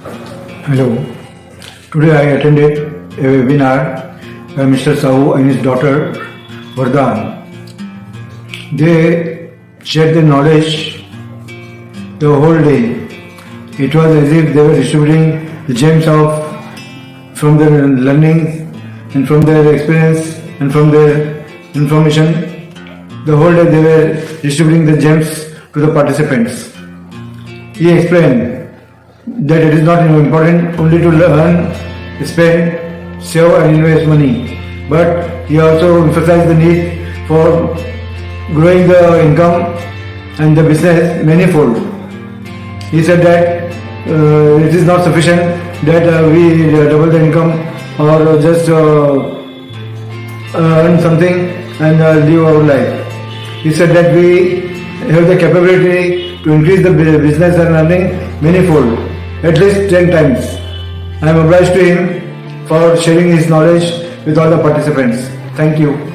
Hello. Today I attended a webinar by Mr. Sahu and his daughter Vardhan. They shared their knowledge the whole day. It was as if they were distributing the gems from their learning and from their experience and from their information. The whole day they were distributing the gems to the participants. He explained that it is not important only to learn, spend, save and invest money, but he also emphasized the need for growing the income and the business manifold. He said that it is not sufficient that we double the income or just earn something and live our life. He said that we have the capability to increase the business and earning manifold, at least 10 times. I am obliged to him for sharing his knowledge with all the participants. Thank you.